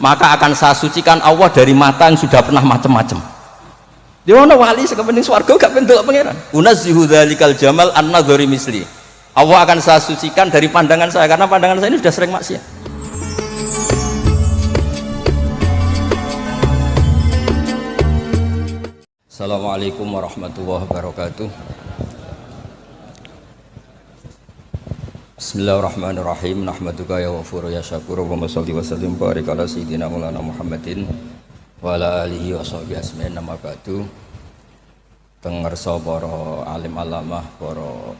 maka akan saya sucikan Allah dari mata yang sudah pernah macam-macam. Dia mana wali sekepening swarga gak pendelok pangeran. Unazzihu dzalikal jamal an-nadhari misli. Allah akan saya sucikan dari pandangan saya karena pandangan saya ini sudah sering maksiat. Assalamualaikum warahmatullahi wabarakatuh. Bismillahirrahmanirrahim. Nahmaduka ya ghafuru ya syakuru wa sholli wa sallim barik ala sayyidina Maulana Muhammadin wa ala alihi wa sahbihi asma'in nama ba'du. Tengersa para alim alamah, para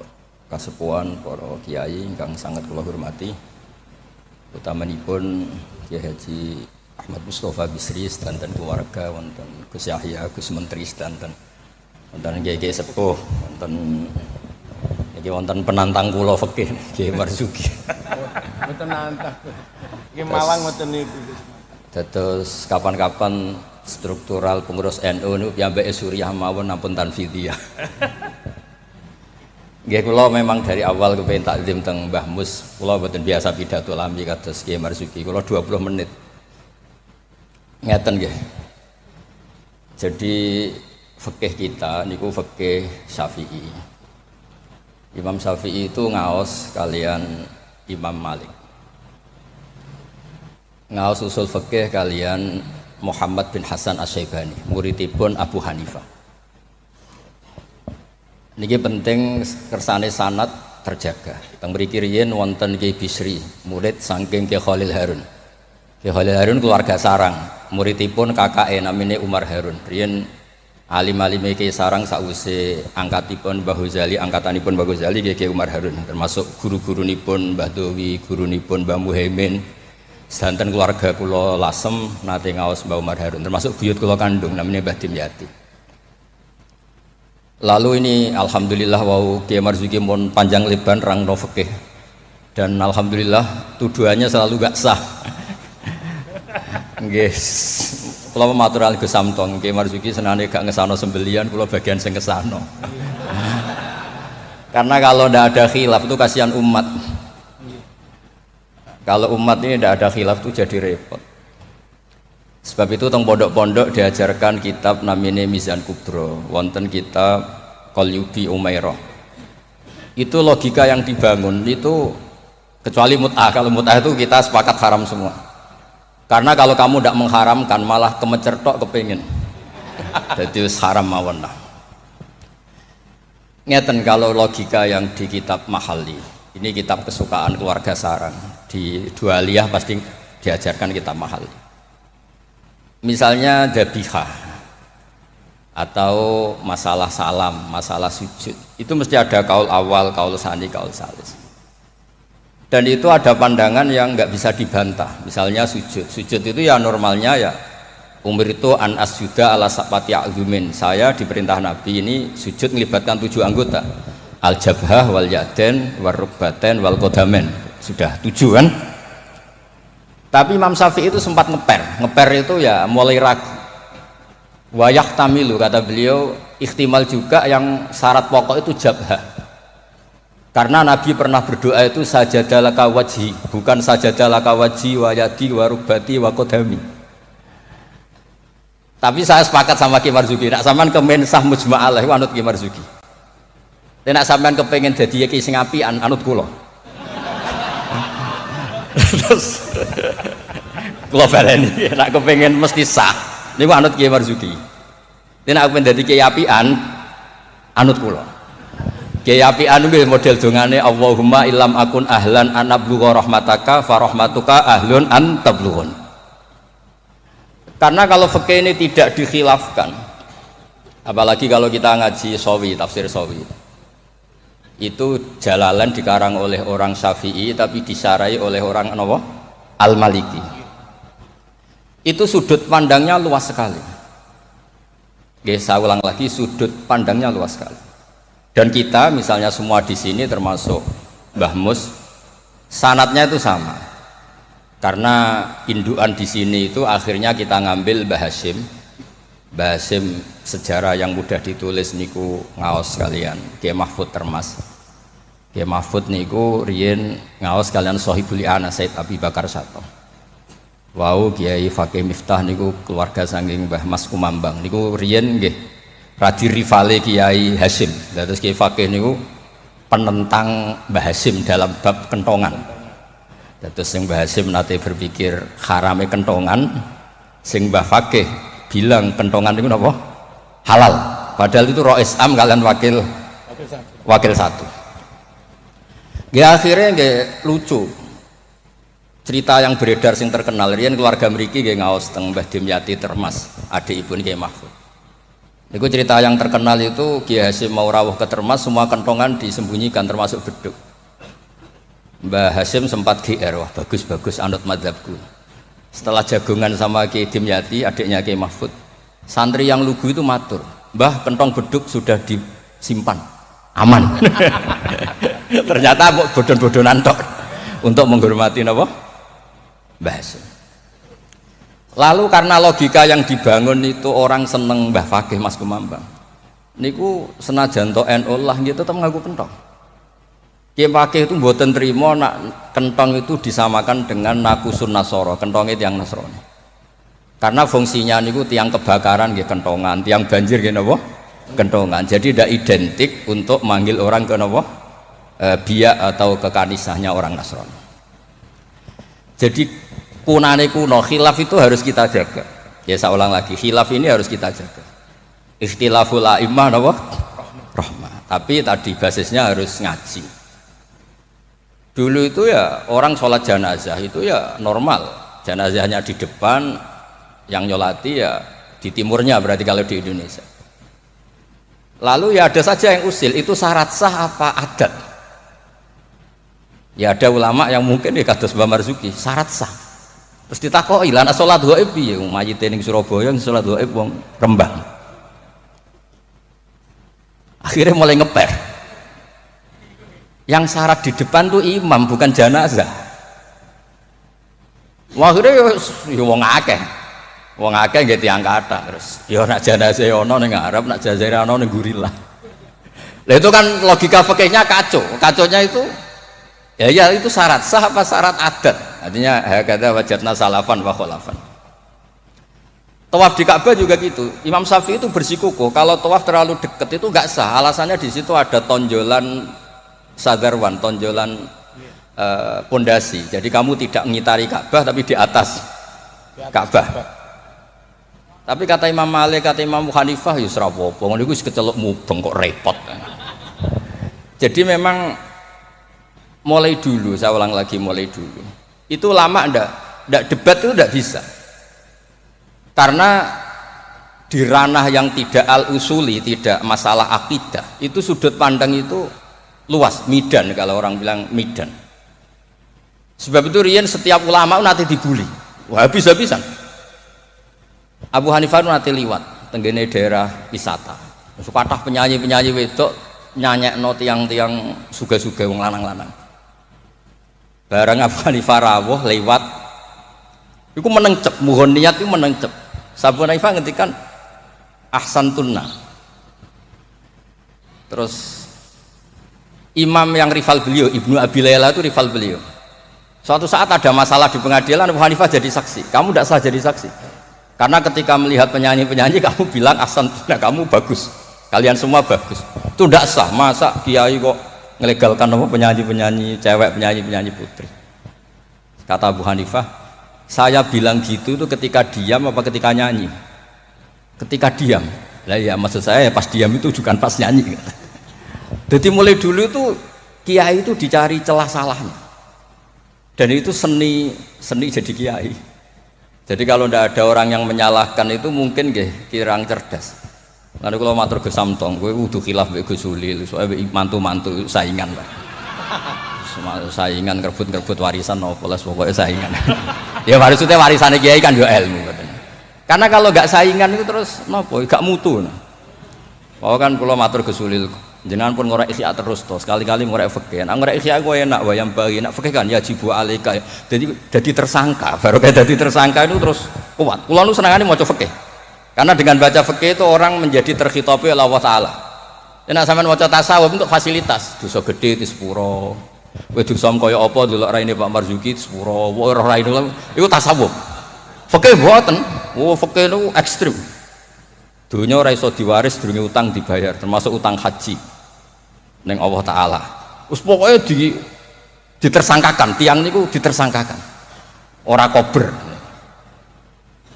kasepuhan, para kiai ingkang sangat kula hormati. Utamanipun Kiai Haji Ahmad Mustofa Bisri sedanten keluarga, wonten Gus Yahya, Gus Menteri sedanten, wonten kiai-kiai sepuh, wonten iki wonten penantang kula fikih Kiai Marzuki. Mboten nantang. Iki Malang ngoten niku. Dados kapan-kapan struktural pengurus NU niku piyambake Suriah mawon ampun tanfidiyah. Nggih kula memang dari awal kepengin taklim teng Mbah Mus, kula mboten biasa pidato lami kados Kiai Marzuki. Kula 20 menit. Ngeten nggih. Jadi fikih kita niku fikih Syafi'i. Imam Syafi'i itu ngaos kalian Imam Malik, ngaos usul fikih kalian Muhammad bin Hasan Asy-Syaibani, muridipun Abu Hanifah. Niki penting kersane sanad terjaga. Teng mriki riyen wonten Kiai Bisri, murid saking Kiai Khalil Harun. Kiai Khalil Harun keluarga sarang, muridipun kakake namine Umar Harun. Riyen alim-alime Kiai Sarang sakwise angkatipun Mbah Ghazali, angkatanipun Mbah Ghazali Kiai Umar Harun, termasuk guru-gurunipun Mbah Dowi, gurunipun Mbah Muhaimin. Sedanten keluarga kula Lasem nate ngaos Mbah Umar Harun, termasuk buyut kula kandung namanya Mbah Dimyati. Lalu ini alhamdulillah wau Kiai Marzuki mon panjang lebar rangno fikih. Dan alhamdulillah tuduhannya selalu gak sah. Nggih. Kula matur alih Gus Samtong, Kiai Marzuki senane gak ngesano sembelian, kula bagian sing ngesano. Karena kalau ndak ada khilaf itu kasihan umat. Kalau umat ini ndak ada khilaf itu jadi repot. Sebab itu teng pondok-pondok diajarkan kitab namine Mizan Kubro, wonten kitab Qalyubi Umairah. Itu logika yang dibangun itu kecuali mut'ah. Kalau mut'ah itu kita sepakat haram semua. Karena kalau kamu tidak mengharamkan malah kemecertok kepingin. Jadi haram mawon lah. Ngeten kalau logika yang di kitab Mahalli. Ini kitab kesukaan keluarga sarang. Di Dualiyah pasti diajarkan kitab Mahalli. Misalnya dabihah atau masalah salam, masalah sujud. Itu mesti ada kaul awal, kaul sani, kaul salis. Dan itu ada pandangan yang nggak bisa dibantah. Misalnya sujud itu ya normalnya ya umur itu an asjuda ala sapati azumin. Saya diperintah Nabi ini sujud melibatkan 7 anggota, al jabhah wal yaden wal rukbaten wal kodamen. Sudah 7 kan. Tapi Imam Syafi'i itu sempat ngeper itu ya mulai ragu. Wayah tamilu kata beliau, ikhtimal juga yang syarat pokok itu jabhah. Karena Nabi pernah berdoa itu sajadalaka wajhi, bukan sajadalaka wajhi wa yadi wa rukbati wa kodami. Tapi saya sepakat sama Kiai Marzuki, nak sampean kemen sah mujma'alah anut Kiai Marzuki. Nek sampean kepengen dadi kiai sing apian anut kula. Terus kula baleni, nek kepengen mesti sah niku anut Kiai Marzuki. Nek kepengen dadi kiai apian anut kula. Kiai apian nggih model dongane Allahumma illam akun ahlan an ablugha rahmataka fa rahmatuka ahlun an tablughun. Karena kalau fikih ini tidak dikhilafkan, apalagi kalau kita ngaji Sawi, tafsir Sawi, itu Jalalain dikarang oleh orang Syafi'i tapi disarai oleh orang apa? Al-Maliki. Itu sudut pandangnya luas sekali. Nggih, saya ulang lagi, sudut pandangnya luas sekali. Dan kita misalnya semua di sini termasuk Mbah Mus, sanatnya itu sama. Karena indukan di sini itu akhirnya kita ngambil Mbah Hasyim. Mbah Hasyim sejarah yang mudah ditulis niku ngaos kalian Kiai Mahfud Termas. Kiai Mahfud niku riyen ngaos kalian Sohibul I'anah Said Abi Bakar Sato. Wau Kiai Fakih Miftah niku keluarga saking Mbah Mas Kumambang niku riyen nggih radi rivale Kiai Hasyim. Terus Kiai Fakih niku penentang Mbah Hasyim dalam bab kentongan. Terus sing Mbah Hasyim nate berpikir harame kentongan, sing Mbah Fakih bilang kentongan niku napa? Halal. Padahal itu Rois Am kalian wakil satu. Ya akhirnya nggih lucu. Cerita yang beredar sing terkenal riyen keluarga mriki nggih ngaos teng Mbah Dimyati Termas, adik ibu Kiai Mahfud. Niku cerita yang terkenal itu Kiai Hasyim mau rawuh ke Termas, semua kentongan disembunyikan termasuk beduk. Mbah Hasyim sempat GR, wah bagus-bagus anut madzhabku. Setelah jagongan sama Kiai Dimyati, adiknya Kiai Mahfud, santri yang lugu itu matur, "Mbah, kentong beduk sudah disimpan, aman." Ternyata bodon-bodonan tok untuk menghormati napa? Mbah Hasyim. Lalu karena logika yang dibangun itu orang seneng Mbah Fakih Mas Kumambang. Niku senajan to NU lah gitu tetap ngaku kentong. Kiai Fakih itu mboten trimo nak kentong itu disamakan dengan nakusun Nasoro, kentongnya tiang Nasrani. Karena fungsinya niku tiang kebakaran nggih kentongan, tiang banjir nggih napa? Kentongan. Jadi tidak identik untuk manggil orang ke napa? Biak atau ke kanisahnya orang Nasrani. Jadi kunane kuno, khilaf itu harus kita jaga. Ya saya ulang lagi, khilaf ini harus kita jaga. Ikhtilaful a'immah napa? Rahmah. Tapi tadi basisnya harus ngaji. Dulu itu ya orang sholat jenazah itu ya normal. Jenazahnya di depan, yang nyolati ya di timurnya berarti kalau di Indonesia. Lalu ya ada saja yang usil, itu syarat sah apa adat? Ya ada ulama yang mungkin ya kados Mbah Marzuki, syarat sah. Terus ditakoki, "Lah nek salat gaib piye? Mayite ning Surabaya salat gaib wong Rembang." Akhirnya mulai ngeper. Yang syarat di depan tuh imam bukan jenazah. Wah, akhirnya ya wong akeh. Wong akeh nggih tiyang kathah terus. Ya nek jenazah ana ning ngarep, nek jenazah ana ning gurilah. Lah itu kan logika fikihnya kacau. Kaconya itu ya itu syarat sah apa syarat adat? Artinya hakadza wajadna salafan wa khalafan. Tawaf di Ka'bah juga gitu. Imam Syafi'i itu bersikukuh kalau tawaf terlalu dekat itu enggak sah. Alasannya di situ ada tonjolan sadarwan, tonjolan pondasi. Jadi kamu tidak mengitari Ka'bah tapi di atas Ka'bah. Tapi kata Imam Malik, kata Imam Hanifah ya ora apa-apa. Ngono iku wis keceluk mubeng kok repot. Jadi memang mulai dulu, saya ulang lagi mulai dulu. Itu lama ndak debat itu ndak bisa. Karena di ranah yang tidak al-usuli, tidak masalah akidah, itu sudut pandang itu luas, midan kalau orang bilang midan. Sebab itu riyen setiap ulama nanti dibully. Wah, habis-habisan. Abu Hanifah nanti liwat tenggene daerah wisata. Kathah penyanyi-penyanyi wedok nyanyekno tiang-tiang suga-suga wong lanang-lanang. Barang Abu Hanifah rawuh lewat iku menengcep, mohon niat itu menengcep. Abu Hanifah ngendikan ahsan tunna. Terus imam yang rival beliau, Ibnu Abi Layla itu rival beliau. Suatu saat ada masalah di pengadilan, Abu Hanifah jadi saksi. Kamu tidak sah jadi saksi. Karena ketika melihat penyanyi-penyanyi kamu bilang ahsan tunna, kamu bagus. Kalian semua bagus. Itu tidak sah. Masa kiai kok ngelegalkan apa penyanyi-penyanyi cewek, penyanyi-penyanyi putri. Kata Abu Hanifah, saya bilang gitu itu ketika diam apa ketika nyanyi? Ketika diam. Lah ya maksud saya pas diam itu bukan pas nyanyi. Jadi mulai dulu itu kiai itu dicari celah salahnya. Dan itu seni jadi kiai. Jadi kalau tidak ada orang yang menyalahkan itu mungkin kirang cerdas. Lalu kalau matur Gus Samtong, gue udah khilaf mbek Gus Ulil, soalnya mantu-mantu saingan lah. Saingan kerebut warisan nopo lah, pokoknya saingan. Ya maksudnya warisan kiai kan yo ilmu katanya. Karena kalau nggak saingan itu terus nopo, gak mutu. Oh kan kalau matur Gus Ulil, jenengan pun ngorek isya terus toh, sekali-kali ngorek fikih. Nah ngorek isya gue enak, wayang bagi, nak fikih kan ya jibu alika. Jadi tersangka, baru kayak jadi tersangka itu terus kuat. Kulo nu senengane maca fikih. Karena dengan baca fikih itu orang menjadi terkhitopi oleh Allah Ta'ala. Nek sampean maca tasawuf untuk fasilitas, dosa gede di sepuro. Kowe dosa kaya apa delok raine Pak Marzuki sepuro, ora raine iku tasawuf. Fikih mboten. Oh, fikih niku ekstrim. Dunya ora iso diwaris durunge utang dibayar, termasuk utang haji ning Allah taala. Wis pokoke ditersangkakan, tiang niku ditersangkakan. Ora kober.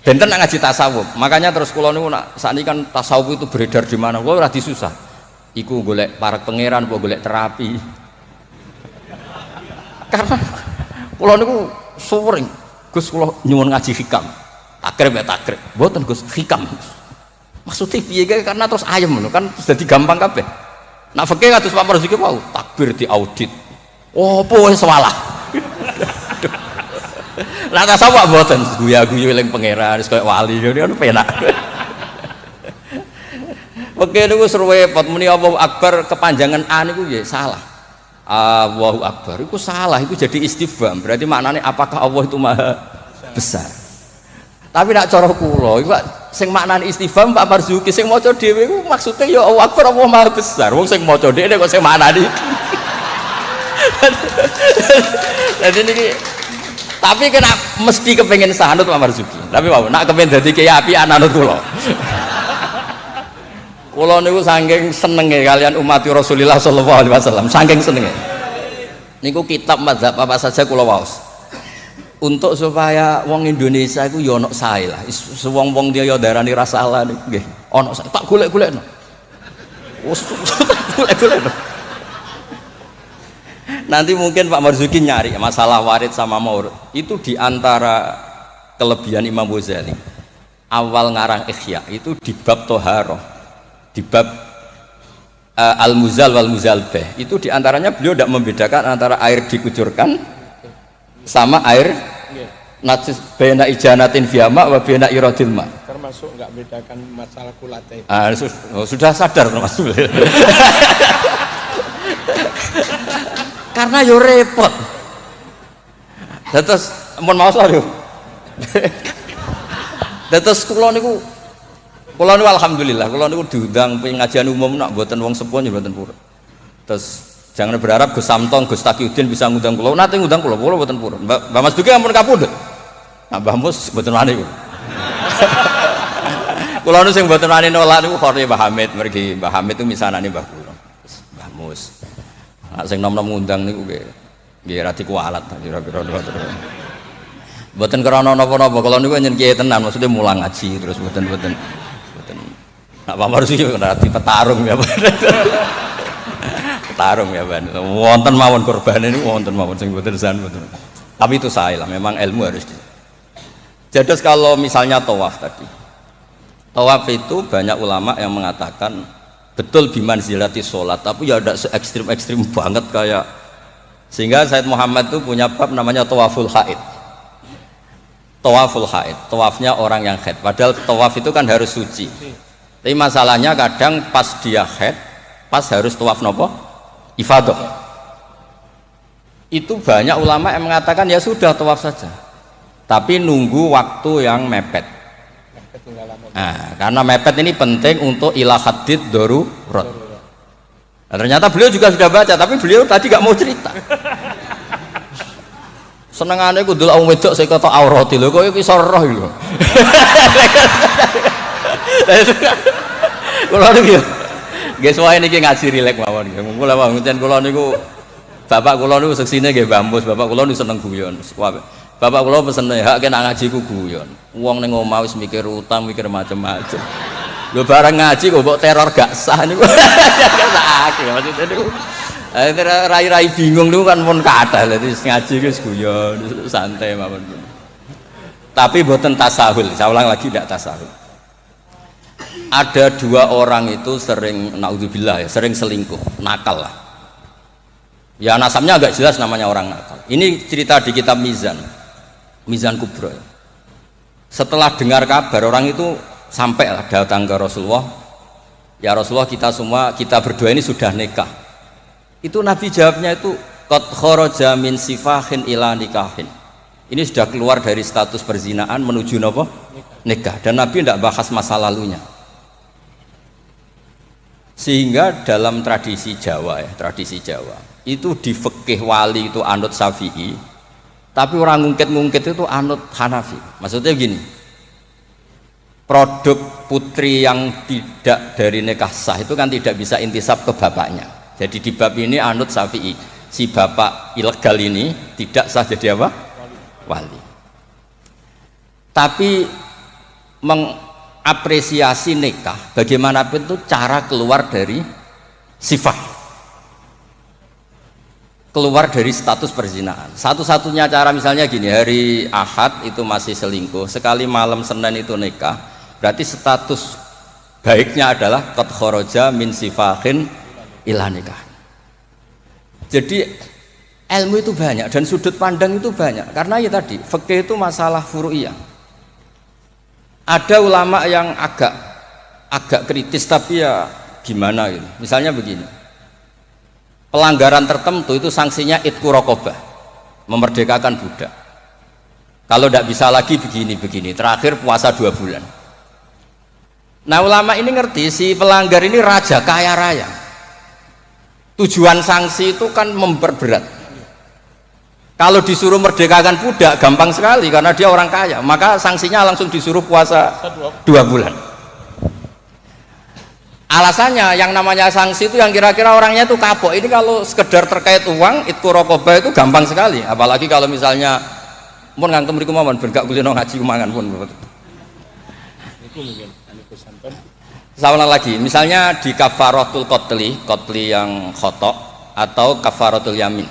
Benten nak ngaji tasawuf. Makanya terus kula niku nak sakniki kan tasawuf itu beredar di mana. Kula ora disusah. Iku golek para pangeran apa golek terapi. Karena kula niku sering Gus kula nyuwun ngaji hikam. Takrib ya takrib. Mboten Gus hikam. Maksudnya piye karena terus ayem lho kan sudah gampang kabeh. Nak fikih kados Pak Marzuki wau takbir diaudit. Oh, apa wis salah. Lah tasawuf mboten guya-guyu eling pangeran wis koyo wali ngono penak. Fikih niku repot muni Allahu Akbar kepanjangan A niku nggih salah. Allahu Akbar itu salah, itu jadi istifham. Berarti maknanya apakah Allah itu maha besar? Tapi nak cara kula iku sing maknane istifham Pak Marzuki sing maca dhewe iku maksudnya ya Allah Akbar Allah maha besar. Wong sing maca dhewe kok sing maknane. Jadi niki tapi kena mesti kepengen sanut Pak Marzuki. Tapi mau nak kepengen dadi kiai apian anut kula. Kula niku saking senenge kalian umat Rasulullah sallallahu alaihi wasallam, saking senenge. Niku kitab mazhab apa saja kula waos. Untuk supaya wong Indonesia iku ya ono sae lah. Wong-wong dia ya darani ra salah niku nggih. Ono sae tak golek-golekno. Wes golek-golekno. Nanti mungkin Pak Marzuki nyari masalah warid sama maurud. Itu diantara kelebihan Imam Ghazali. Awal ngarang Ihya itu di bab Thaharah. Di bab Al-Muzal wal Muzalbeh itu diantaranya beliau tidak membedakan antara air dikucurkan sama air najis bena ijanatin fiyama wa bena iradil ma, termasuk nggak bedakan masalah kulate. Sudah sadar termasuk. Karena yo repot terus mohon maaf lho. Terus kula niku kula niku alhamdulillah, kula niku diundang pengajian umum nak mboten wong sepuh ya mboten purun. Terus jangan berharap Gus Samtong, Gus Takiuddin bisa ngundang kula. Nate ngundang kula mboten purun. Mbak Mas Duki ampun kapundhut. Nah, Mbah Mus mboten wani kula. Kula nu sing mboten wani nolak niku khore Mbah Hamid, mergi Mbah Hamid itu misanane Mbah kula. Mbah Mus. Nak sing nom-nom ngundang niku nggih ra dikualat kira-kira. Mboten krana napa-napa, kula niku nyen kiai tenan, maksudnya mulang ngaji terus mboten. Nak Pak Marzuki ora petarung ya. Petarung ya ban. Wonten mawon korbane niku wonten mawon sing mboten san mboten. Tapi itu saya lah, memang ilmu harus di. Jadi kalau misalnya tawaf tadi. Tawaf itu banyak ulama yang mengatakan betul bimanzilati sholat, tapi ya ada se-ekstrim banget kayak sehingga Said Muhammad itu punya bab namanya tawaful haid. Tawaful haid, tawafnya orang yang haid. Padahal tawaf itu kan harus suci. Tapi masalahnya kadang pas dia haid, pas harus tawaf nopo? Ifadah. Itu banyak ulama yang mengatakan ya sudah tawaf saja. Tapi nunggu waktu yang mepet. Nah, karena mepet ini penting untuk ilah hadid darurat. Nah, ternyata beliau juga sudah baca, tapi beliau tadi gak mau cerita. Senengane ku ndelok wong wedok sing kata aurati lho, kok iso roh lho. Kula niku nggih suwae niki ngaji rilek mawon nggih. Kula pancen kula niku bapak kula niku seksine nggih Mbah Mus, bapak kula niku seneng guyon. Bapak kula pesen hak kena ngaji ku guyon. Wong ning omah wis mikir utang, mikir macam-macam. Lho bareng ngaji kok mbok teror gak sah niku. Sakake maksudnya niku. Rai-rai bingung niku kan pun kathah. Dadi ngaji wis guyon, santai mawon. Tapi mboten tasahul. Saya ulang lagi tidak tasahul. Ada dua orang itu sering naudzubillah ya, sering selingkuh, nakal lah. Ya nasabnya agak jelas namanya orang nakal. Ini cerita di kitab Mizan Kubro. Setelah dengar kabar orang itu sampai lah datang ke Rasulullah. Ya Rasulullah kita berdua ini sudah nikah. Itu Nabi jawabnya itu qad kharaja min sifahin ila nikahin. Ini sudah keluar dari status perzinaan menuju napa? Nikah. Dan Nabi tidak bahas masa lalunya. Sehingga dalam tradisi Jawa itu di fikih wali itu anut Syafi'i Tapi orang ngungkit-ngungkit itu anut Hanafi. Maksudnya begini, produk putri yang tidak dari nikah sah itu kan tidak bisa intisab ke bapaknya. Jadi di bab ini anut Syafi'i, si bapak ilegal ini tidak sah jadi apa? Wali. Tapi mengapresiasi nikah bagaimanapun itu cara keluar dari sifat, keluar dari status perzinahan. Satu-satunya cara misalnya gini, hari Ahad itu masih selingkuh, sekali malam Senin itu nikah, berarti status baiknya adalah qad kharaja min sifahin ila nikah. Jadi ilmu itu banyak dan sudut pandang itu banyak, karena ya tadi fikih itu masalah furu'iyah. Ada ulama yang agak kritis tapi ya gimana gitu. Misalnya begini, pelanggaran tertentu itu sanksinya itqu raqabah, memerdekakan budak. Kalau tidak bisa lagi begini, terakhir puasa 2 bulan. Nah ulama ini ngerti si pelanggar ini raja kaya raya, tujuan sanksi itu kan memperberat. Kalau disuruh merdekakan budak gampang sekali karena dia orang kaya, maka sanksinya langsung disuruh puasa 2 bulan. Alasannya yang namanya sanksi itu yang kira-kira orangnya itu kapok. Ini kalau sekedar terkait uang, itqu raqabah itu gampang sekali. Apalagi kalau misalnya mun ngantem mriku mawon ben gak kulino ngaji kumangan pun. Itu mungkin sama lagi, misalnya di kafaratul qatli yang khata atau kafaratul yamin.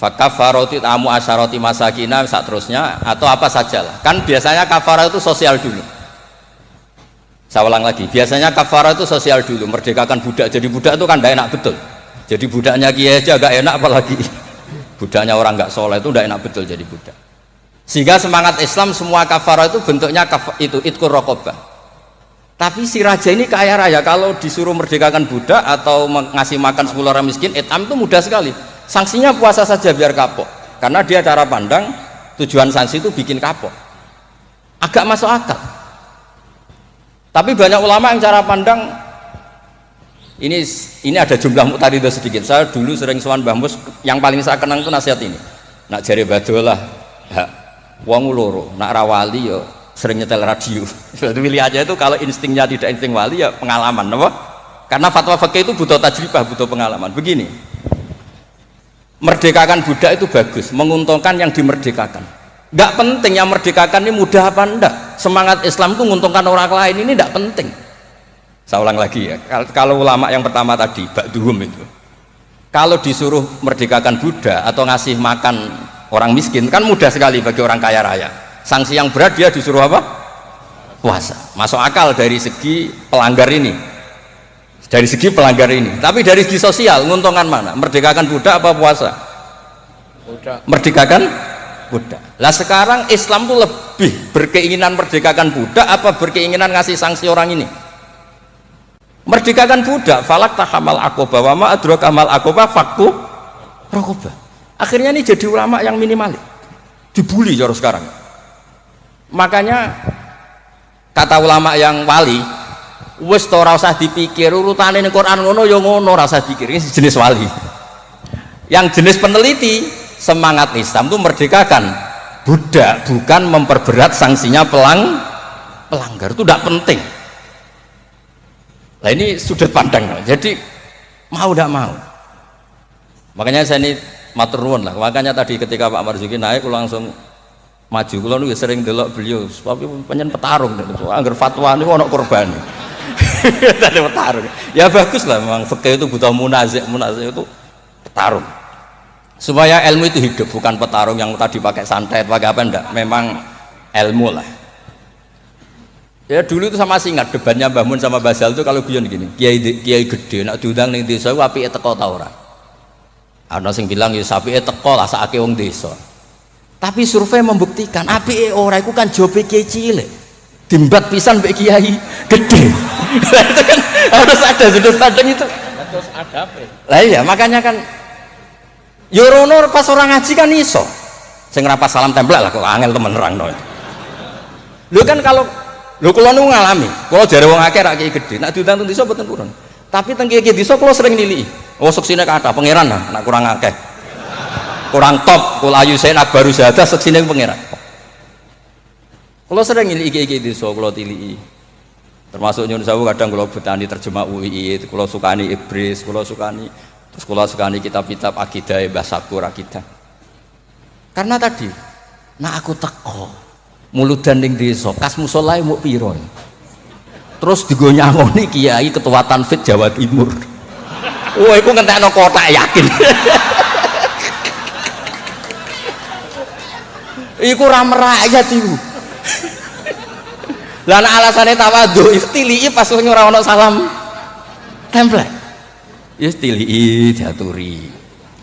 Fa kafaratu amu asyarati masakina seterusnya atau apa sajalah. Kan biasanya kafarah itu sosial dulu. Saya ulang lagi, biasanya kafarah itu sosial dulu, merdekakan budak. Jadi budak itu kan tidak enak betul. Jadi budaknya kiai aja agak enak, apalagi budaknya orang nggak soleh itu tidak enak betul jadi budak. Sehingga semangat Islam semua kafarah itu bentuknya itu itqu raqabah. Tapi si raja ini kaya raya, kalau disuruh merdekakan budak atau ngasih makan 10 orang miskin, itam itu mudah sekali. Sanksinya puasa saja biar kapok, karena dia cara pandang tujuan sanksi itu bikin kapok. Agak masuk akal. Tapi banyak ulama yang cara pandang ini ada jumlah muqtaridah sedikit. Saya dulu sering sowan Mbah Mus, yang paling saya kenang itu nasihat ini. Nak jare badolah, wong loro, nak rawali yo sering nyetel radio. Pilih aja itu kalau instingnya tidak insting wali ya pengalaman, apa? Karena fatwa fikih itu butuh tajribah, butuh pengalaman. Begini, merdekakan budak itu bagus, menguntungkan yang dimerdekakan. Gak penting yang merdekakan ini mudah apa enggak. Semangat Islam itu menguntungkan orang lain ini tidak penting. Saya ulang lagi ya, kalau ulama yang pertama tadi ba'duhum itu, kalau disuruh merdekakan budak atau ngasih makan orang miskin kan mudah sekali bagi orang kaya raya. Sanksi yang berat dia disuruh apa? Puasa. Masuk akal dari segi pelanggar ini, dari segi pelanggar ini. Tapi dari segi sosial menguntungkan mana? Merdekakan budak apa puasa? Budak. Merdekakan budak. Lah sekarang Islam tuh lebih berkeinginan merdekakan budak apa berkeinginan ngasih sanksi orang ini? Merdekakan budak. Falak tahamal aqobah wa ma adraka mal aqobah fakku raqobah. Akhirnya ini jadi ulama yang minimalis, dibully cara sekarang. Makanya kata ulama yang wali, wis to ora usah dipikir urutane ning Quran ngono ya ngono, ora usah dipikir. Ini jenis wali. Yang jenis peneliti, semangat Islam itu merdekakan budak, bukan memperberat sanksinya pelanggar. Itu tidak penting. Nah ini sudut pandang. Jadi mau tidak mau. Makanya saya ini matur nuwun lah. Makanya tadi ketika Pak Marzuki naik langsung maju. Kalau nu sering delok beliau, tapi penyen petarung. Angger fatwa ini ono korban. Tadi petarung. Ya bagus lah. Memang fikih itu butuh munazih itu petarung. Supaya ilmu itu hidup, bukan petarung yang tadi pakai santet, pakai apa enggak. Memang ilmu lah. Ya dulu itu sama ingat debatnya Mbah Mun sama Basal itu kalau guyon gini, kiai gede nak diundang ning desa apike teko ta ora. Ana sing bilang ya sapike teko lah sakake wong desa. Tapi survei membuktikan apike ora iku kan jobe kiai cilik. Dimbat pisan mbek kiai gede. Itu kan harus ada sudut pandang itu. Harus ada apa? Lah iya, makanya kan yo rono pas orang ngaji kan iso. Sing ra pas salam templek lah kok angel temen nerangno. Lho kan kalau lho kula nu ngalami, kula jare wong akeh rak kiai gede, nek diundang teng desa mboten purun. Tapi teng kiai desa kula sering niliki. Oh suksine kathah pangeran lah, nek kurang akeh. kurang top. Kula Yusain akbaru zadah seksine pangeran. Kula sering iki desa kula tiliki. Termasuk nyun sewu kadang kula betani terjemah UI, kula sukani Ibris, kula sukani terus kula sukani kitab-kitab akidah Mbah Sakur akidah. Karena tadi, nah aku teko muludan ning desa, kas musolae muk pira. Terus digo nyangoni kiai ketua Tanfid Jawa Timur. Wah, iku ngentekno kotak yakin. Iku ra merakyat iku. Lah nek alasane tawadhu istilii pas wis ora ono salam template. Istilii diaturi.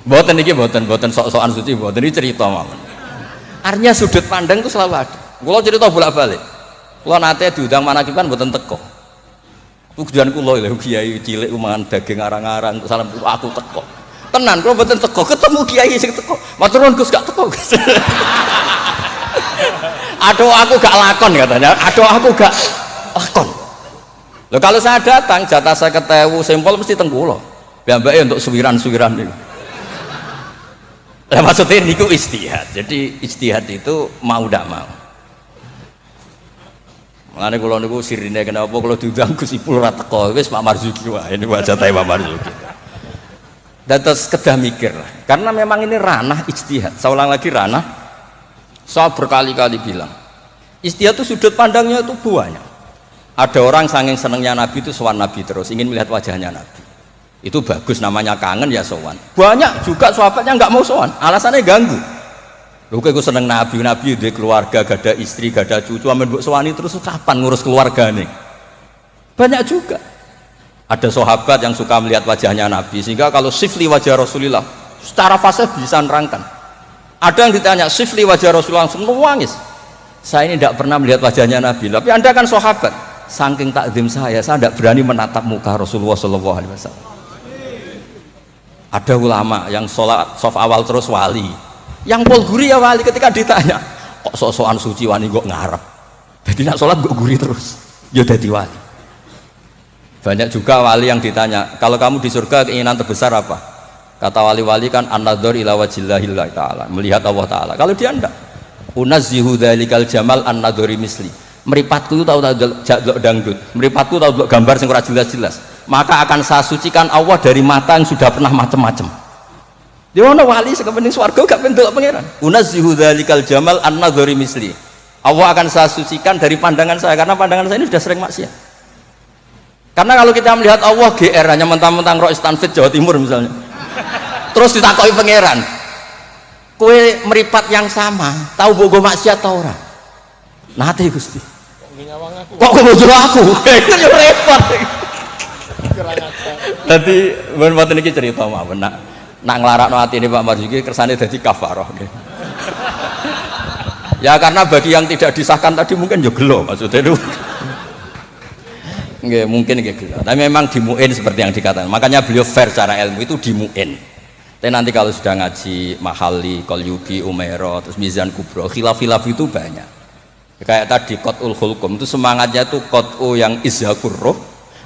Mboten iki mboten sok-sokan suci mboten iki cerita mawon. Artinya sudut pandang itu selalu ada. Kula cerita bolak-balik. Kula nate diundang manakiban mboten teko. Tujuan kula lho kiai cilik mangan daging arang-arang salam aku teko. Tenan kula mboten teko, ketemu kiai sing teko. Matur nuwun Gus gak teko. Aduh aku gak lakon katanya. Aduh aku gak lakon. Loh kalau saya datang jatah 50.000 sampel mesti teng kula. Mbak-mbake untuk suwiran-suwiran niku. Lah maksudnya niku ijtihad. Jadi ijtihad itu mau ndak mau. Mulane kula niku sirine kenapa kula diundang Gus Ipul ora teko wis Pak Marzuki wae niku jatahe Pak Marzuki. Dan terus kedah mikir lah. Karena memang ini ranah ijtihad. Saya ulang lagi ranah. Saya berkali-kali bilang ijtihad itu sudut pandangnya itu banyak. Ada orang saking senengnya Nabi itu sowan Nabi terus ingin melihat wajahnya Nabi. Itu bagus namanya kangen ya sowan. Banyak juga sahabatnya nggak mau sowan, alasannya ganggu. Lho kok seneng Nabi duwe keluarga, gak ada istri, gak ada cucu, amen mbok sowani terus kapan ngurus keluargane? Banyak juga. Ada sahabat yang suka melihat wajahnya Nabi sehingga kalau sifli wajah Rasulullah secara fasih bisa nerangkan. Ada yang ditanya sifli wajah Rasulullah langsung nangis. Saya ini tidak pernah melihat wajahnya Nabi, tapi Anda kan sahabat. Saking takzim saya tidak berani menatap muka Rasulullah SAW. Ada ulama yang sholat sof awal terus wali, yang pol guri ya wali ketika ditanya kok sok-sokan suci wani kok ngarep. Jadi nak sholat kok guri terus, ya jadi wali. Banyak juga wali yang ditanya kalau kamu di surga keinginan terbesar apa? Kata wali-wali kan an-nadhar ila wajhillahi ta'ala, melihat Allah Ta'ala. Kalau dia enggak, unazzihu dzalikal jamal an-nadhari misli. Meripatku tahu delok dangdut, meripatku tahu delok gambar sing ora jelas-jelas. Maka akan saya sucikan Allah dari mata yang sudah pernah macam-macam. Di mana wali sekepening swarga gak pengen delok pangeran. Unazzihu dzalikal jamal an-nadhari misli. Allah akan saya sucikan dari pandangan saya karena pandangan saya ini sudah sering maksiat. Karena kalau kita melihat Allah GR hanya mentang-mentang Rois Tanfid Jawa Timur misalnya. Terus ditakoi pangeran, kue meripat yang sama, tahu bogo maksiat tau ora? Nate Gusti. Kok bojo aku? Kan yo repot. Dadi mboten iki cerita mawon nak nglarakno atine Pak Marzuki kersane dadi kafarah nggih. Ya karena bagi yang tidak disahkan tadi mungkin yo gelo maksudnya itu. Nggih, mungkin nggih gelo. Tapi memang dimuin seperti yang dikatakan. Makanya beliau fair secara ilmu itu dimuin. Tapi nanti kalau sudah ngaji Mahali, Qalyubi, Umairah, terus Mizan Kubro, khilaf-khilaf itu banyak. Kayak tadi Qat'ul Khulqum itu semangatnya itu Qat'u yang izhakur roh,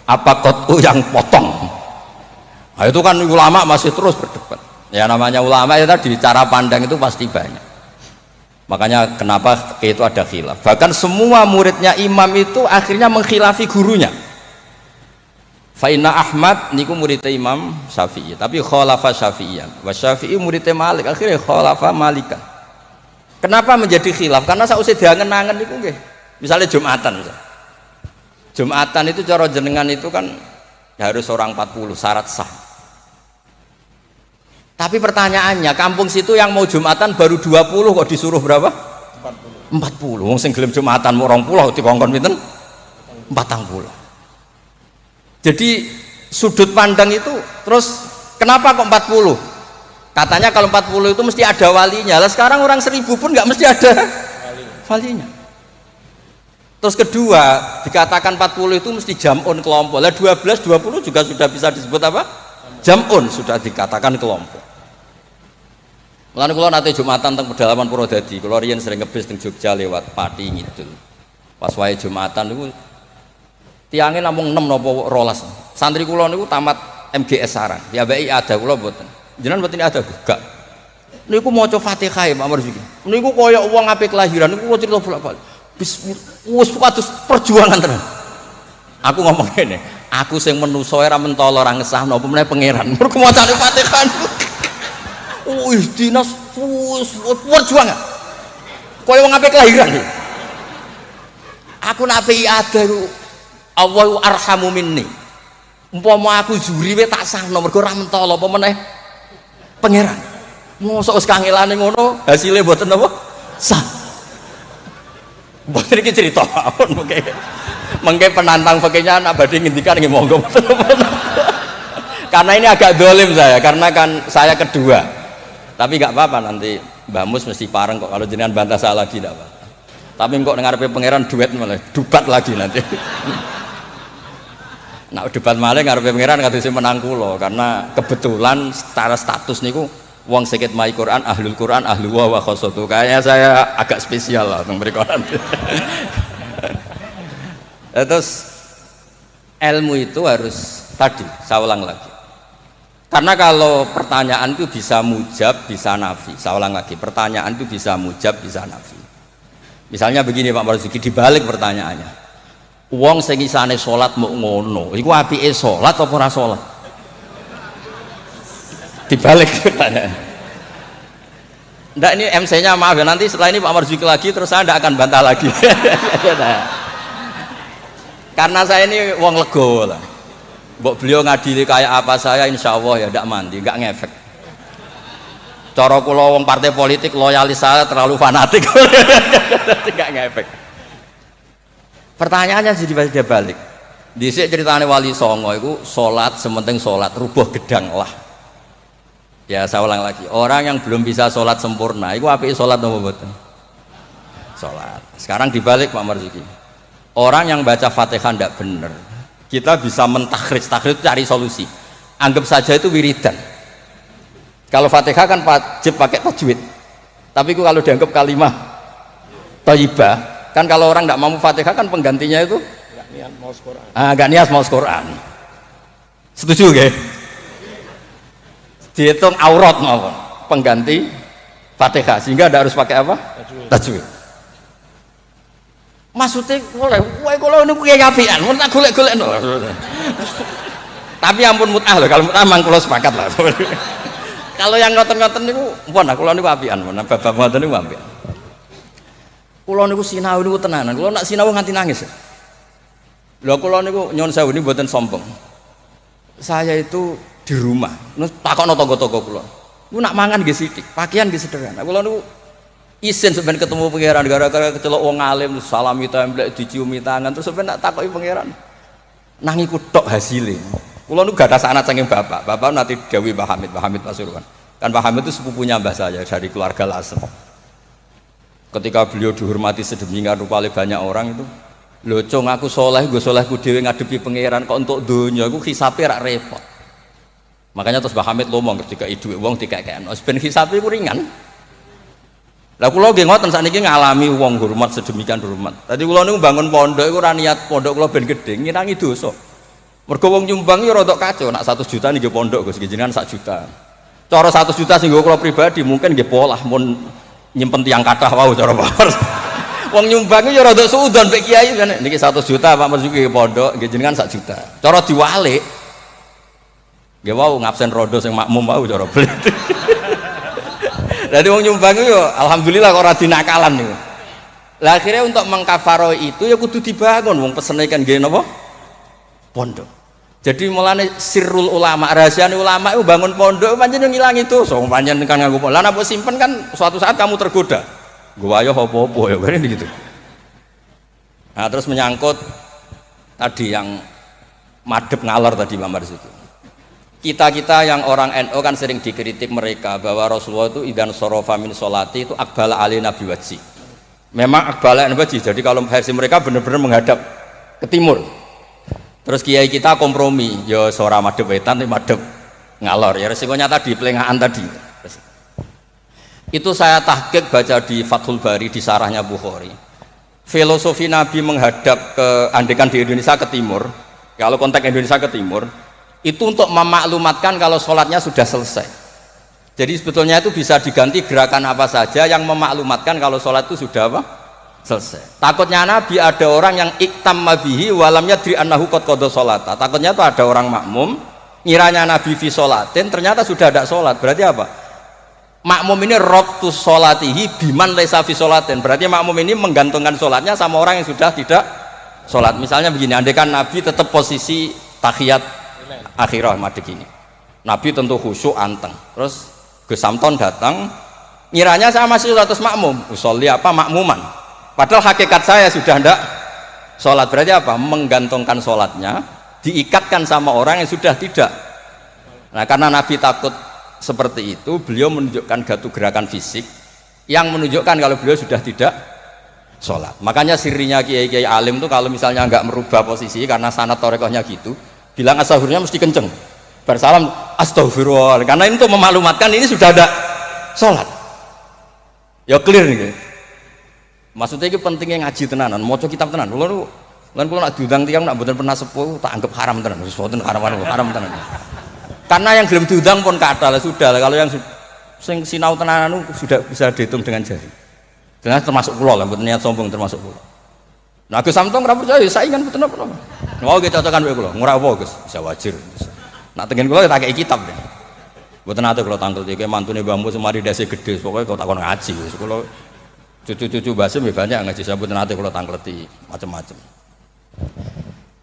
apa Qat'u yang potong. Nah itu kan ulama masih terus berdebat. Ya namanya ulama ya tadi cara pandang itu pasti banyak. Makanya kenapa itu ada khilaf. Bahkan semua muridnya imam itu akhirnya mengkhilafi gurunya. Fa'inna Ahmad niku muridnya Imam Syafi'i, tapi khalafa Syafi'iyan. Wa Syafi'i muridnya Malik, akhirnya khalafa Malikan. Kenapa menjadi khilaf? Karena sausé diangen-angen niku nggih. Misalnya Jumatan misal. Jumatan itu cara jenengan itu kan harus orang 40 syarat sah. Tapi pertanyaannya, kampung situ yang mau Jumatan baru 20 kok disuruh berapa? 40. Wong sing gelem Jumatan mau 20 dikongkon pinten? 40. Jadi sudut pandang itu terus kenapa kok 40? Katanya kalau 40 itu mesti ada walinya. Lah sekarang orang 1000 pun nggak mesti ada walinya. Terus kedua dikatakan 40 itu mesti jam'un kelompok. Lah 12, 20 juga sudah bisa disebut apa? Jam'un, sudah dikatakan kelompok. Mulane kula nate Jumatan teng pedalaman Purwodadi. Kula riyen sering ngebis teng Jogja lewat Pati Ngidul. Pas wae Jumatan niku tiangnya namung 6 napa 12. Santri kula niku tamat MGS Sarang. Ya baik ada kula mboten. Jenengan mboten ada gak. Niku maca Fatihah ya Pak Marzuki. Niku kaya wong ape kelahiran niku cerita bolak-balik. Wis kados perjuangan tenan. Aku ngomong ngene, aku sing menusa ora mentolo ora ngesahno apa meneh pangeran. Mergo macane Fatihah. Wis dinas perjuangan. Kaya wong ape kelahiran. Aku nak ape ada Allahu arhamu minni. Umpama aku juri we tak sahno mergo ora mentolo apa meneh pangeran. Mosok wis kangelane ngono, hasilnya mboten apa? Sah. Mboten iki cerita mawon mengke penantang fakihnya nak badhe ngendikan nggih monggo. Karena ini agak dolim saya, karena kan saya kedua. Tapi enggak apa-apa nanti Mbah Mus mesti pareng kok kalau jenengan bantah saya lagi enggak apa-apa. Tapi kok ngarepe pangeran duet malah dubat lagi nanti. Nah debat malah ngarepe pangeran kadose menang kula karena kebetulan secara status niku wong sakit mai Quran, ahlul Quran, ahlu wa khosotu. Kayaknya saya agak spesial lah tentang berkoran. Terus ilmu itu harus tadi, saya ulang lagi. Karena kalau pertanyaan itu bisa mujab, bisa nafi. Saya ulang lagi, pertanyaan itu bisa mujab, bisa nafi. Misalnya begini Pak Marzuki, dibalik pertanyaannya. Wong sing isane salat mau ngono, iku apike salat apa ora salat? Dibalik pertanyaan. Nggak, ini MC-nya maaf ya, nanti setelah ini Pak Marzuki lagi terus saya tidak akan bantah lagi. Karena saya ini wong lego lah. Mbok beliau ngadili kayak apa saya insya Allah ya tidak mandi, nggak ngefek. Cara kula wong partai politik loyalis saya terlalu fanatik. Nggak ngefek. Pertanyaannya jadi balik. Dhisik ceritane Wali Songo itu salat sementing salat rubuh gedang lah. Ya saya ulang lagi, orang yang belum bisa sholat sempurna itu apik sholat apa mboten? Sholat. Sekarang dibalik Pak Marzuki, orang yang baca Fatihah tidak benar, kita bisa mentakhrij cari solusi. Anggap saja itu wiridan. Kalau Fatihah kan wajib pakai tajwid, tapi kalau dianggap kalimah thayyibah, kan kalau orang tidak mampu Fatihah kan penggantinya itu nggak niat maos Quran. Nggak niat maos Quran. Setuju gak? Dihitung aurat mawon pengganti Fatihah sehingga tidak harus pakai apa? Tajwid. Maksudnya boleh, wae kalau ini punya apian, mau tak golek-golek no. Tapi ampun mut'ah loh, kalau mut'ah mang kula sepakat lah. Kalau yang ngoten-ngoten niku pun kula niku apian, pun bab ngoten niku apian. Kula niku sinau niku tenanan, kula nak sinau nganti nangis. Lho kula niku nyuwun sewu niku mboten sombong. Saya itu di rumah, takokno tangga-tangga kula. Niku nak mangan nggih sithik, pakaian nggih sederhana. Kula niku isin sebenarnya ketemu pangeran gara-gara kecelok wong alim salami templek diciumi tangan terus sebenarnya tak takoki pangeran nang iku tok hasilnya. Kula niku gadah sanad saking bapak nanti dawuh Mbah Hamid Pasuruan. Kan Mbah Hamid itu sepupunya Mbah saya dari keluarga Lasem. Ketika beliau dihormati sedemikian rupa oleh banyak orang itu, lho cung aku soleh, gue solehku dhewe ngadepi pangeran kok untuk dunya iku hisabe rak repot. Makanya terus Mbah Hamid ngomong ketika duit wong dikekekno ben hisabe iku ringan. Lah kula nggih ngoten sakniki ngalami wong hormat sedemikian hormat. Tadi kula niku bangun pondok iku ora niat pondok kula ben gedhe, ngirangi dosa. Mergo wong nyumbang ya rada kacau, nak 100 juta nggih pondok Gus jenengan 1 juta. Cara 100 juta sing kula pribadi mungkin nggih polah mun nyimpen tiang kathah wau cara Pak. Wong nyumbang ya rada suudon mek kiai kan niki 100 juta Pak Marzuki pondok nggih jenengan 1 juta. Cara diwalik nggih wau ngabsen rodo sing makmum wau cara beli. Jadi wong nyumbang itu alhamdulillah kok ora dinakalan niku. Lah akhirnya untuk mengkafaro itu ya kudu dibangun wong pesene kan nggih napa? Pondok. Jadi mulane sirrul ulama, rahasiane ulama itu bangun pondok pancen ngilangi dosa. Pancen kan nganggo pondok. Lah nek simpen kan suatu saat kamu tergoda. Gua ayo apa-apa ya kan gitu. Nah, terus menyangkut tadi yang madhep ngalor tadi Pak Marzuki. Kita yang orang NU kan sering dikritik mereka bahwa Rasulullah itu idan sorofa min sholati itu akbala ali nabi wajhi. Memang akbala nabi wajhi, jadi kalau versi mereka benar-benar menghadap ke timur. Terus kiai kita kompromi, ya sora madhep wetan tapi madhep ngalor. Ya resikonya tadi pelengahan tadi. Itu saya tahqiq baca di Fathul Bari di sarahnya Bukhari. Filosofi Nabi menghadap ke andekan di Indonesia ke timur. Kalau konteks Indonesia ke timur itu untuk memaklumatkan kalau sholatnya sudah selesai. Jadi sebetulnya itu bisa diganti gerakan apa saja yang memaklumatkan kalau sholat itu sudah apa? Selesai. Takutnya Nabi ada orang yang iktamma bihi walam yadri annahu qad qada sholata. Takutnya itu ada orang makmum ngiranya Nabi fi sholatin ternyata sudah ada sholat. Berarti apa? Makmum ini rabtu sholatihi biman laisa fi sholatin. Berarti makmum ini menggantungkan sholatnya sama orang yang sudah tidak sholat. Misalnya begini, andaikan Nabi tetap posisi tahiyat akhirah madeg ini. Nabi tentu khusyuk anteng. Terus Gus Samton datang, ngiranya saya masih sholat makmum, usolli apa makmuman. Padahal hakikat saya sudah hendak sholat. Berarti apa? Menggantungkan sholatnya, diikatkan sama orang yang sudah tidak. Nah, karena Nabi takut seperti itu, beliau menunjukkan gatu gerakan fisik yang menunjukkan kalau beliau sudah tidak sholat. Makanya sirinya kiai-kiai alim tuh kalau misalnya nggak merubah posisi karena sanad torekohnya gitu, bilang astaghfirullah mesti kenceng. Bersalam astagfirullah, karena ini untuk memaklumatkan ini sudah ada sholat. Ya clear nih. Maksudnya itu pentingnya ngaji tenanan, maca kitab tenan. Kulo nak diundang tiyang nak mboten pernah sepuh tak anggap haram tenan. Wis mboten haram tenan. Karena yang gelem diundang pun kathah sudah. Kalau yang sing sinau tenanan sudah bisa dihitung dengan jari. Dan termasuk kula lah, mboten niat sombong termasuk kula. Nah, Gus Samtong ora percaya saingan mboten apa. Mau kita cocokan wae kula. Ora apa Gus, bisa wajar. Nak tengen kula tak kei kitab deh. Mboten ate kula tangkel iki mantune Mbah Mus semari dasi gede, pokoke kok takon ngaji wis kula cucu-cucu Basim banyak ngaji saya mboten ate kula tangkleti macam-macam.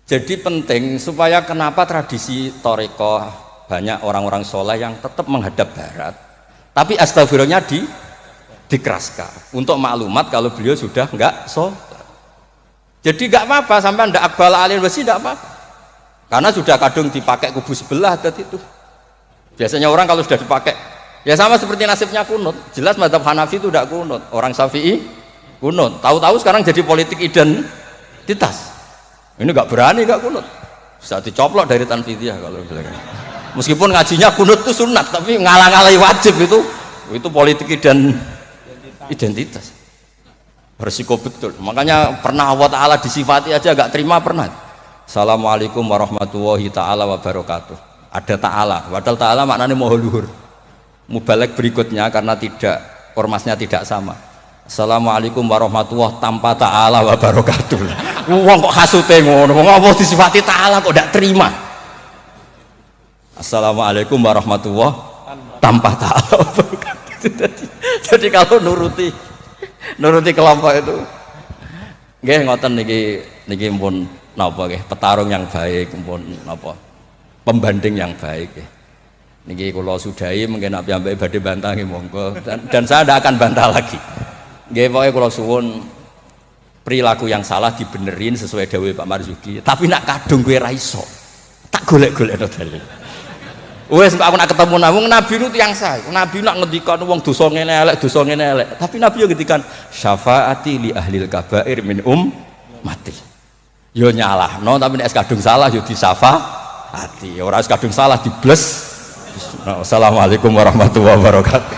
Jadi penting supaya kenapa tradisi thariqah banyak orang-orang soleh yang tetap menghadap barat, tapi astagfirullahnya dikeraskan untuk maklumat kalau beliau sudah enggak sholat. Jadi enggak apa-apa sampai ndak akbal alil wasi enggak apa-apa. Karena sudah kadung dipakai kubu sebelah tadi itu. Biasanya orang kalau sudah dipakai, ya sama seperti nasibnya kunut. Jelas mazhab Hanafi itu tidak kunut, orang Syafi'i kunut. Tahu-tahu sekarang jadi politik identitas. Ini nggak berani nggak kunut. Bisa dicoplok dari tanfidiyah kalau bilang. Meskipun ngajinya kunut itu sunat, tapi ngalah-ngalahi wajib itu politik identitas. Bersiko betul. Makanya pernah Allah Ta'ala disifati aja nggak terima pernah. Assalamualaikum warahmatullahi ta'ala wabarakatuh. Ada ta'ala, padahal ta'ala maknanya moho luhur. Mubalek berikutnya karena tidak ormasnya tidak sama. Assalamualaikum warahmatullahi tanpa ta'ala wabarakatuh. Wong kok hasute ngono, wong apa disifati ta'ala kok ndak terima. Assalamualaikum warahmatullahi tanpa ta'ala wabarakatuh. Jadi kalau nuruti kelompok itu nggih ngoten niki pun napa nggih petarung yang baik pun napa pembanding yang baik nggih. Niki kula sudahi mungkin api ambek badhe bantah nggih monggo dan saya tidak akan bantah lagi. Nggih pokoke kula suwun perilaku yang salah dibenerin sesuai dawuh Pak Marzuki. Tapi nak kadung kowe ra iso. Tak golek-golekno dalil. Wes aku nak ketemu Nabi itu yang sah. Nabi nak ngendikan wong dosa ngene elek, Tapi Nabi yo ngendikan syafaati li ahlil kabair min mati. Yo nyalahno tapi nek kadung salah yo disafaati. Ora kadung salah dibles. Assalamualaikum warahmatullahi wabarakatuh.